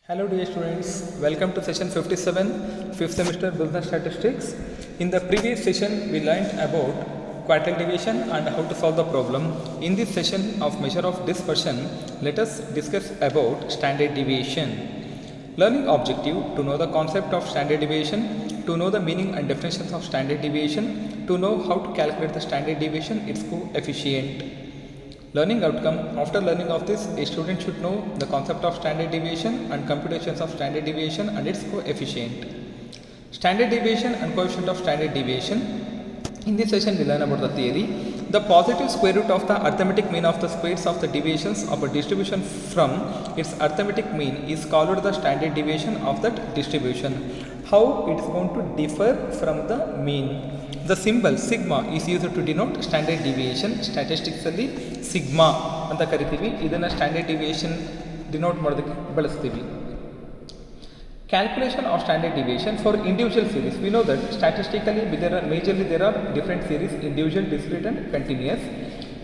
Hello dear students, welcome to session 57, 5th semester business statistics. In the previous session we learnt about quartile deviation and how to solve the problem. In this session of measure of dispersion, let us discuss about standard deviation. Learning objective: to know the concept of standard deviation, to know the meaning and definitions of standard deviation, to know how to calculate the standard deviation, its coefficient. Learning outcome: after learning of this, a student should know the concept of standard deviation and computations of standard deviation and its coefficient. Standard deviation and coefficient of standard deviation. In this session we learn about the theory. The positive square root of the arithmetic mean of the squares of the deviations of a distribution from its arithmetic mean is called the standard deviation of that distribution. How it is going to differ from the mean? The symbol sigma is used to denote standard deviation. Statistically sigma ಅಂತ ಕರಿತೀವಿ. ಇದನ್ನು standard deviation denote ಮಾಡೋದಕ್ಕೆ ಬಳಸ್ತೀವಿ. Calculation of standard deviation for individual series. We know that statistically there are different series: individual, discrete and continuous.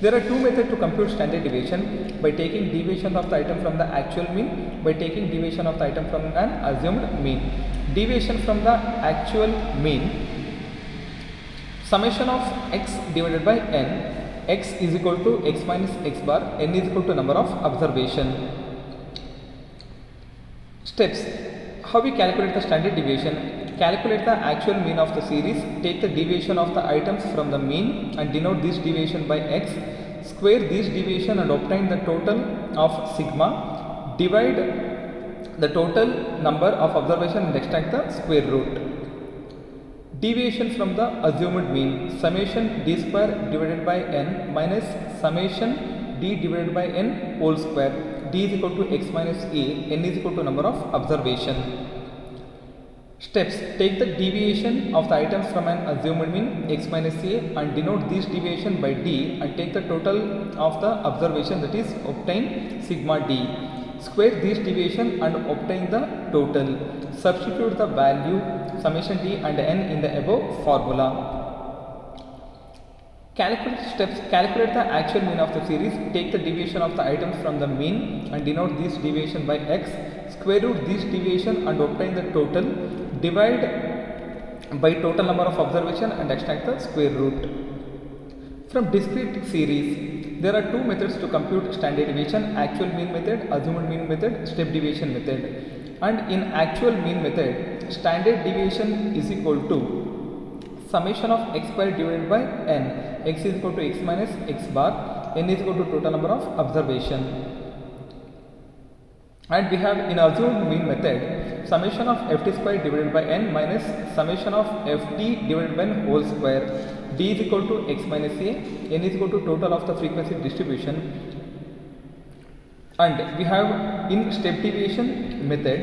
There are two methods to compute standard deviation: by taking deviation of the item from the actual mean, by taking deviation of the item from an assumed mean. Deviation from the actual mean: summation of x divided by n. X is equal to x minus x bar, n is equal to number of observation. Steps: how we calculate the standard deviation? Calculate the actual mean of the series, take the deviation of the items from the mean and denote this deviation by x, square this deviation and obtain the total of sigma, divide the total number of observation and extract the square root. Deviation from the assumed mean: summation d square divided by n minus summation d divided by n whole square. D is equal to x minus a, n is equal to number of observation. Steps: take the deviation of the items from an assumed mean x minus a and denote this deviation by d and take the total of the observation, that is obtain sigma d. Square this deviation and obtain the total. Substitute the value summation d and n in the above formula. Calculate steps: calculate the actual mean of the series, take the deviation of the items from the mean and denote this deviation by x, square root this deviation and obtain the total, divide by total number of observation and extract the square root. From discrete series, there are two methods to compute standard deviation: actual mean method, assumed mean method, step deviation method. And in actual mean method, standard deviation is equal to summation of x square divided by n. X is equal to x minus x bar, n is equal to total number of observation. And we have in assumed mean method, summation of ft square divided by n minus summation of ft divided by n whole square. D is equal to x minus a, n is equal to total of the frequency distribution. And we have in step deviation method,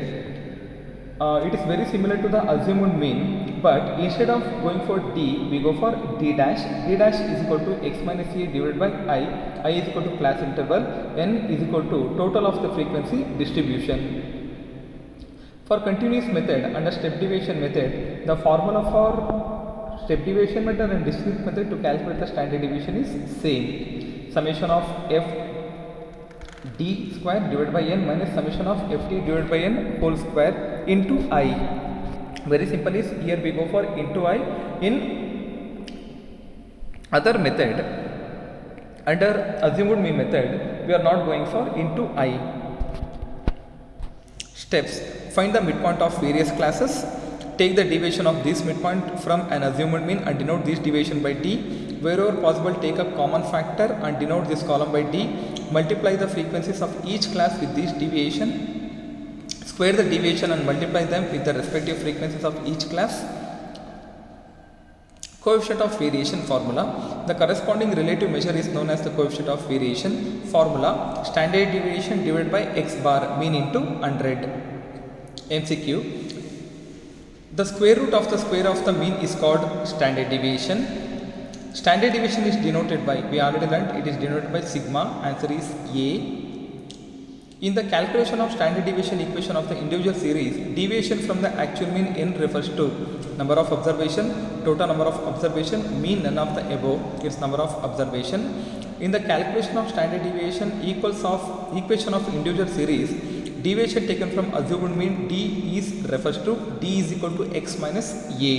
it is very similar to the assumed mean, but instead of going for d, we go for d dash. D dash is equal to x minus a divided by I is equal to class interval, n is equal to total of the frequency distribution. For continuous method and the step deviation method, the formula for step deviation method and discrete method to calculate the standard deviation is same: summation of f d square divided by n minus summation of ft divided by n whole square into I. Very simple is, here we go for into I. In other method, under assumed mean method, we are not going for into I. Steps: find the midpoint of various classes, take the deviation of this midpoint from an assumed mean and denote this deviation by d. Wherever possible, take a common factor and denote this column by d. Multiply the frequencies of each class with this deviation. Square the deviation and multiply them with the respective frequencies of each class. Coefficient of variation formula. The corresponding relative measure is known as the coefficient of variation. Formula: standard deviation divided by x bar, mean into 100. MCQ: the square root of the square of the mean is called standard deviation. Standard deviation is denoted by, we already learned, it is denoted by sigma. Answer is A. In the calculation of standard deviation equation of the individual series, deviation from the actual mean n refers to number of observation, total number of observation, mean none of the above, its number of observation. In the calculation of standard deviation equation of individual series, deviation taken from assumed mean D is refers to D is equal to x minus A.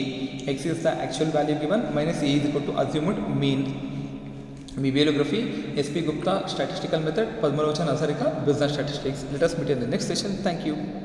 X is the actual value given minus A is equal to assumed mean. Bibliography SP Gupta Statistical Method, Padma Lochan Hazarika Business Statistics. Let us meet in the next session. Thank you.